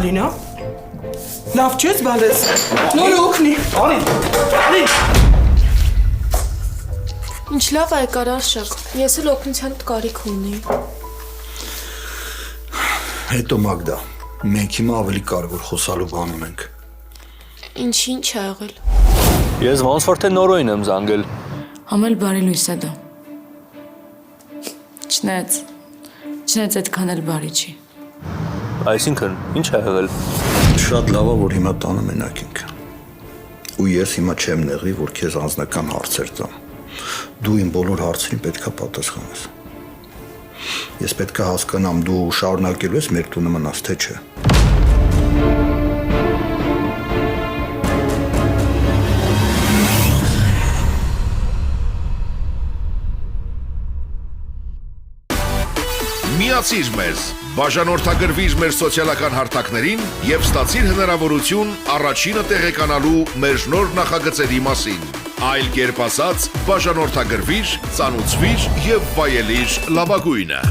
Ալինա։ Լավ չես բալես։ Նոր օգնի։ Արի։ Ինչ լավ է եկար Արշակ, ես էլ օգնության կարիք ունեի։ Հետո Մագդա, մենք հիմա ավելի կարևոր խոսալու բան ունենք։ Ինչ է եղել։ Ես ոնց որ թե նորոյն եմ զանգել։ Համել բարի լույս է դա։ Չնայած այդքան էլ բարի չի։ Այսինքն, ինչ է եղել։ Շատ լավ է, որ հիմա տանը մենակ ենք։ Ու ես հիմա չեմ նեղվի, որ քեզ անձնական հարցեր տամ։ Դու իմ բոլոր հարցերին պետքա պատասխանես։ Ես պետքա հասկանամ, դու շարունակելու ես մեր տունը մնաս, թե չէ։ Միացիր մեզ, բաժանորդագրվիր մեր սոցիալական հարթակներին և ստացիր հնարավորություն առաջինը տեղեկանալու մեր նոր նախագծերի մասին։ Այլ կերպ ասած, բաժանորդագրվիր, ծանուցվիր և վայելիր լավագույնը։